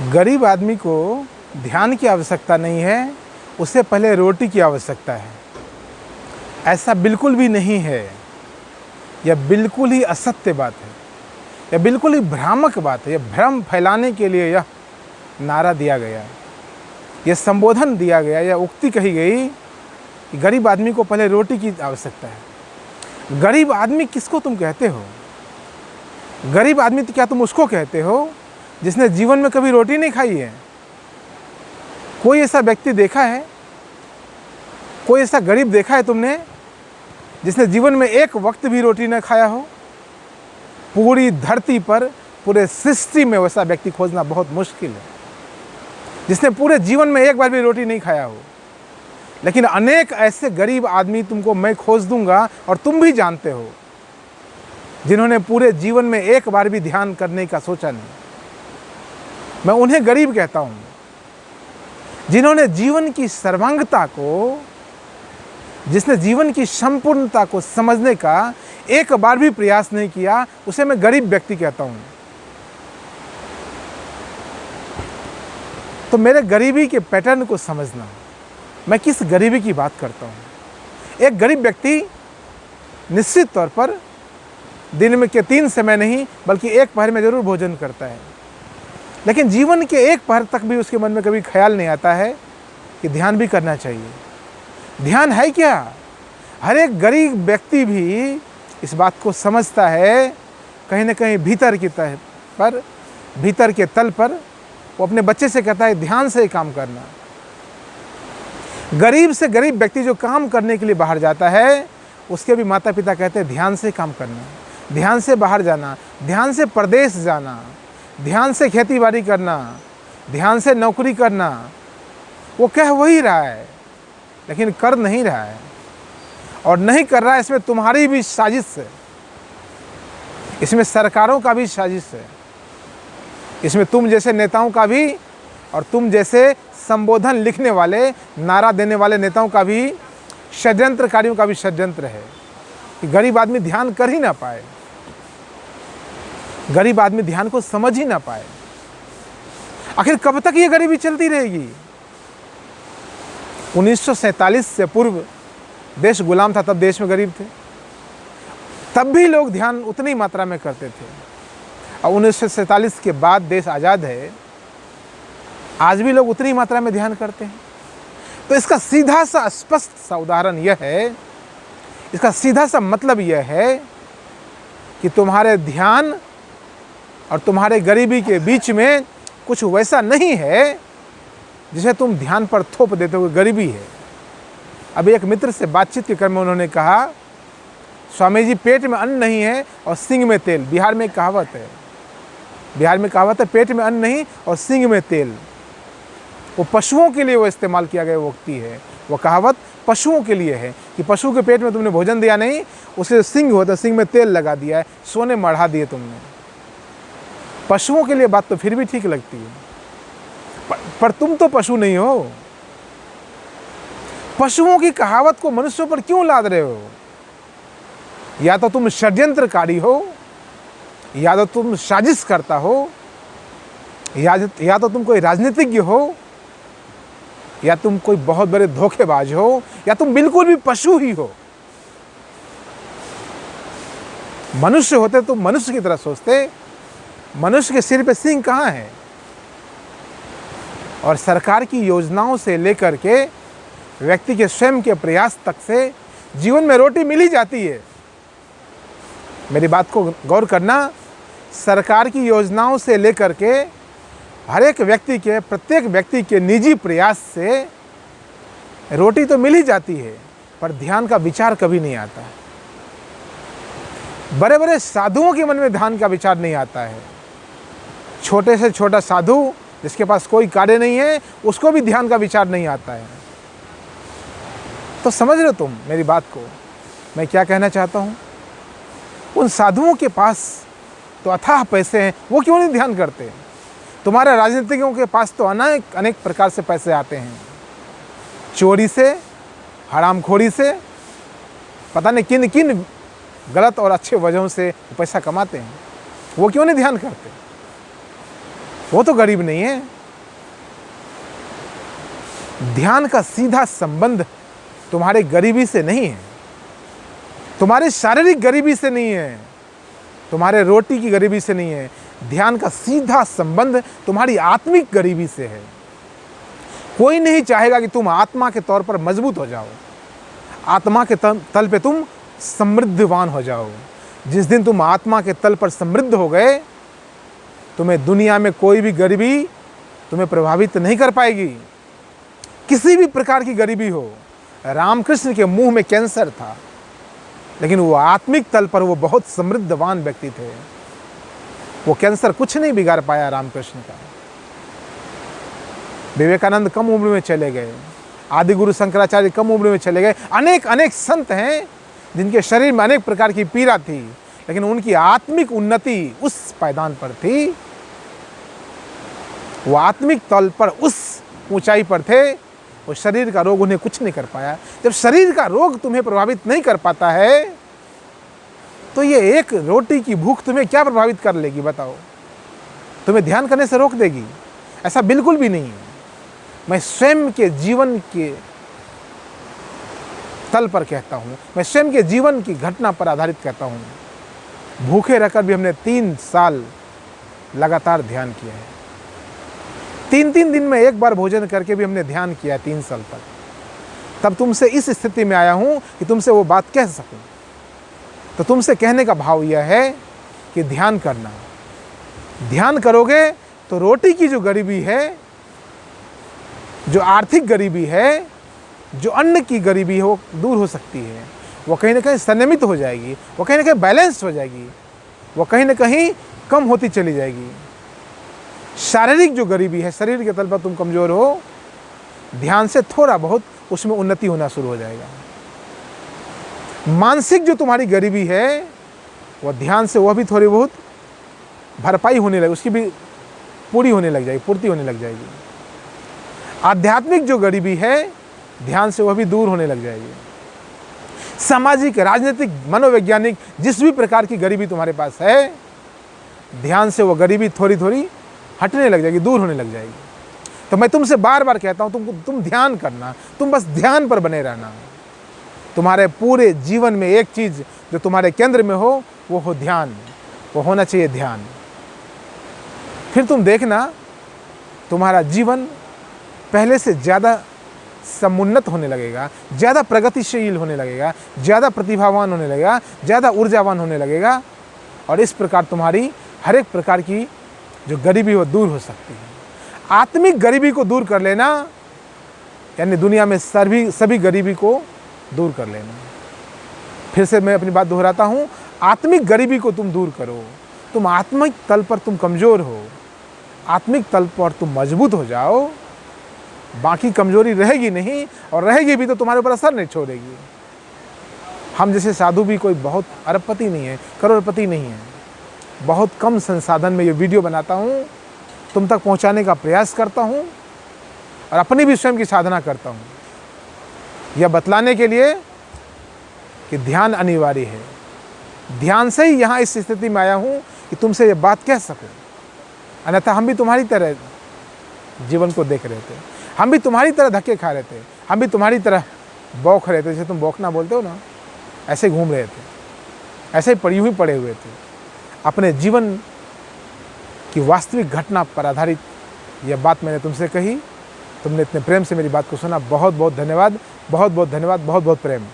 गरीब आदमी को ध्यान की आवश्यकता नहीं है, उसे पहले रोटी की आवश्यकता है। ऐसा बिल्कुल भी नहीं है। यह बिल्कुल ही असत्य बात है। यह बिल्कुल ही भ्रामक बात है। यह भ्रम फैलाने के लिए यह नारा दिया गया, यह संबोधन दिया गया, यह उक्ति कही गई कि गरीब आदमी को पहले रोटी की आवश्यकता है। गरीब आदमी किसको तुम कहते हो? गरीब आदमी तो क्या तुम उसको कहते हो जिसने जीवन में कभी रोटी नहीं खाई है? कोई ऐसा व्यक्ति देखा है? कोई ऐसा गरीब देखा है तुमने जिसने जीवन में एक वक्त भी रोटी न खाया हो? पूरी धरती पर, पूरे सृष्टि में वैसा व्यक्ति खोजना बहुत मुश्किल है जिसने पूरे जीवन में एक बार भी रोटी नहीं खाया हो। लेकिन अनेक ऐसे गरीब आदमी तुमको मैं खोज दूंगा और तुम भी जानते हो, जिन्होंने पूरे जीवन में एक बार भी ध्यान करने का सोचा नहीं। मैं उन्हें गरीब कहता हूं, जिन्होंने जीवन की सर्वांगता को, जिसने जीवन की संपूर्णता को समझने का एक बार भी प्रयास नहीं किया, उसे मैं गरीब व्यक्ति कहता हूं। तो मेरे गरीबी के पैटर्न को समझना, मैं किस गरीबी की बात करता हूं। एक गरीब व्यक्ति निश्चित तौर पर दिन में के 3 समय नहीं बल्कि एक पहर में जरूर भोजन करता है, लेकिन जीवन के एक पहर तक भी उसके मन में कभी ख्याल नहीं आता है कि ध्यान भी करना चाहिए। ध्यान है क्या? हर एक गरीब व्यक्ति भी इस बात को समझता है, कहीं ना कहीं भीतर की तह पर, भीतर के तल पर वो अपने बच्चे से कहता है ध्यान से काम करना। गरीब से गरीब व्यक्ति जो काम करने के लिए बाहर जाता है, उसके भी माता पिता कहते हैं ध्यान से काम करना, ध्यान से बाहर जाना, ध्यान से परदेश जाना, ध्यान से खेती बाड़ी करना, ध्यान से नौकरी करना। वो कह वही रहा है लेकिन कर नहीं रहा है, और नहीं कर रहा है इसमें तुम्हारी भी साजिश है, इसमें सरकारों का भी साजिश है, इसमें तुम जैसे नेताओं का भी और तुम जैसे संबोधन लिखने वाले, नारा देने वाले नेताओं का भी, षड्यंत्रकारियों का भी षड्यंत्र है कि गरीब आदमी ध्यान कर ही ना पाए, गरीब आदमी ध्यान को समझ ही ना पाए। आखिर कब तक ये गरीबी चलती रहेगी? 1947 से पूर्व देश गुलाम था, तब देश में गरीब थे, तब भी लोग ध्यान उतनी मात्रा में करते थे। और 1947 के बाद देश आज़ाद है, आज भी लोग उतनी मात्रा में ध्यान करते हैं। तो इसका सीधा सा स्पष्ट सा उदाहरण यह है, इसका सीधा सा मतलब यह है कि तुम्हारे ध्यान और तुम्हारे गरीबी के बीच में कुछ वैसा नहीं है जिसे तुम ध्यान पर थोप देते हो गरीबी है। अभी एक मित्र से बातचीत के क्रम में उन्होंने कहा, स्वामी जी पेट में अन्न नहीं है और सींग में तेल। बिहार में एक कहावत है, बिहार में कहावत है पेट में अन्न नहीं और सींग में तेल। वो पशुओं के लिए वो इस्तेमाल किया गया उक्ति है, वो कहावत पशुओं के लिए है कि पशु के पेट में तुमने भोजन दिया नहीं, उसके सींग होता, सींग में तेल लगा दिया है, सोने मढ़ा दिए तुमने। पशुओं के लिए बात तो फिर भी ठीक लगती है, पर तुम तो पशु नहीं हो। पशुओं की कहावत को मनुष्यों पर क्यों लाद रहे हो? या तो तुम षड्यंत्रकारी हो, या तो तुम साजिश करता हो, या तो तुम कोई राजनीतिज्ञ हो, या तुम कोई बहुत बड़े धोखेबाज हो, या तुम बिल्कुल भी पशु ही हो। मनुष्य होते तो मनुष्य की तरह सोचते। मनुष्य के सिर पे सींग कहाँ है? और सरकार की योजनाओं से लेकर के व्यक्ति के स्वयं के प्रयास तक से जीवन में रोटी मिल ही जाती है। मेरी बात को गौर करना, सरकार की योजनाओं से लेकर के हर एक व्यक्ति के, प्रत्येक व्यक्ति के निजी प्रयास से रोटी तो मिल ही जाती है, पर ध्यान का विचार कभी नहीं आता। बड़े बड़े साधुओं के मन में ध्यान का विचार नहीं आता है। छोटे से छोटा साधु जिसके पास कोई कार्य नहीं है, उसको भी ध्यान का विचार नहीं आता है। तो समझ रहे हो तुम मेरी बात को, मैं क्या कहना चाहता हूँ? उन साधुओं के पास तो अथाह पैसे हैं, वो क्यों नहीं ध्यान करते? तुम्हारे राजनीतिज्ञों के पास तो अनेक प्रकार से पैसे आते हैं, चोरी से, हरामखोरी से, पता नहीं किन किन गलत और अच्छे वजहों से पैसा कमाते हैं, वो क्यों नहीं ध्यान करते? वो तो गरीब नहीं है। ध्यान का सीधा संबंध तुम्हारे गरीबी से नहीं है, तुम्हारे शारीरिक गरीबी से नहीं है, तुम्हारे रोटी की गरीबी से नहीं है। ध्यान का सीधा संबंध तुम्हारी आत्मिक गरीबी से है। कोई नहीं चाहेगा कि तुम आत्मा के तौर पर मजबूत हो जाओ, आत्मा के तल पे तुम समृद्धवान हो जाओ। जिस दिन तुम आत्मा के तल पर समृद्ध हो गए, तुम्हें दुनिया में कोई भी गरीबी तुम्हें प्रभावित नहीं कर पाएगी। किसी भी प्रकार की गरीबी हो। रामकृष्ण के मुंह में कैंसर था, लेकिन वो आत्मिक तल पर वो बहुत समृद्धवान व्यक्ति थे। वो कैंसर कुछ नहीं बिगाड़ पाया रामकृष्ण का। विवेकानंद कम उम्र में चले गए, आदि गुरु शंकराचार्य कम उम्र में चले गए। अनेक अनेक संत हैं जिनके शरीर में अनेक प्रकार की पीड़ा थी, लेकिन उनकी आत्मिक उन्नति उस पायदान पर थी। वो आत्मिक तल पर उस ऊंचाई पर थे, वो शरीर का रोग उन्हें कुछ नहीं कर पाया। जब शरीर का रोग तुम्हें प्रभावित नहीं कर पाता है, तो ये एक रोटी की भूख तुम्हें क्या प्रभावित कर लेगी बताओ? तुम्हें ध्यान करने से रोक देगी? ऐसा बिल्कुल भी नहीं है। मैं स्वयं के जीवन के तल पर कहता हूँ, मैं स्वयं के जीवन की घटना पर आधारित कहता हूँ। भूखे रहकर भी हमने 3 साल लगातार ध्यान किया है। 3-3 दिन में एक बार भोजन करके भी हमने ध्यान किया 3 साल तक। तब तुमसे इस स्थिति में आया हूँ कि तुमसे वो बात कह सकूँ। तो तुमसे कहने का भाव यह है कि ध्यान करना। ध्यान करोगे तो रोटी की जो गरीबी है, जो आर्थिक गरीबी है, जो अन्न की गरीबी है, वो दूर हो सकती है। वो कहीं ना कहीं संयमित हो जाएगी, वो कहीं ना कहीं बैलेंस हो जाएगी, वो कहीं ना कहीं कम होती चली जाएगी। शारीरिक जो गरीबी है, शरीर के तल पर तुम कमज़ोर हो, ध्यान से थोड़ा बहुत उसमें उन्नति होना शुरू हो जाएगा। मानसिक जो तुम्हारी गरीबी है, वह ध्यान से वह भी थोड़ी बहुत भरपाई होने लगी, उसकी भी पूरी होने लग जाएगी, पूर्ति होने लग जाएगी। आध्यात्मिक जो गरीबी है, ध्यान से वह भी दूर होने लग जाएगी। सामाजिक, राजनीतिक, मनोवैज्ञानिक जिस भी प्रकार की गरीबी तुम्हारे पास है, ध्यान से वह गरीबी थोड़ी थोड़ी हटने लग जाएगी, दूर होने लग जाएगी। तो मैं तुमसे बार बार कहता हूँ, तुम ध्यान करना, तुम बस ध्यान पर बने रहना। तुम्हारे पूरे जीवन में एक चीज़ जो तुम्हारे केंद्र में हो, वो हो ध्यान। वो होना चाहिए ध्यान। फिर तुम देखना, तुम्हारा जीवन पहले से ज़्यादा समुन्नत होने लगेगा, ज़्यादा प्रगतिशील होने लगेगा, ज़्यादा प्रतिभावान होने लगेगा, ज़्यादा ऊर्जावान होने लगेगा। और इस प्रकार तुम्हारी हर एक प्रकार की जो गरीबी वो दूर हो सकती है। आत्मिक गरीबी को दूर कर लेना, यानी दुनिया में सभी गरीबी को दूर कर लेना। फिर से मैं अपनी बात दोहराता हूँ, आत्मिक गरीबी को तुम दूर करो। तुम आत्मिक तल पर तुम कमज़ोर हो, आत्मिक तल पर तुम मजबूत हो जाओ, बाकी कमजोरी रहेगी नहीं, और रहेगी भी तो तुम्हारे ऊपर असर नहीं छोड़ेगी। हम जैसे साधु भी कोई बहुत अरबपति नहीं है, करोड़पति नहीं है। बहुत कम संसाधन में ये वीडियो बनाता हूँ, तुम तक पहुँचाने का प्रयास करता हूँ, और अपनी भी स्वयं की साधना करता हूँ, यह बतलाने के लिए कि ध्यान अनिवार्य है। ध्यान से ही यहाँ इस स्थिति में आया हूँ कि तुमसे ये बात कह सकूँ। अन्यथा हम भी तुम्हारी तरह जीवन को देख रहे थे, हम भी तुम्हारी तरह धक्के खा रहे थे, हम भी तुम्हारी तरह बौख रहे थे, जैसे तुम बौखना बोलते हो ना, ऐसे घूम रहे थे, ऐसे यूं ही पड़े हुए थे। अपने जीवन की वास्तविक घटना पर आधारित यह बात मैंने तुमसे कही। तुमने इतने प्रेम से मेरी बात को सुना, बहुत बहुत धन्यवाद, बहुत बहुत धन्यवाद, बहुत बहुत प्रेम।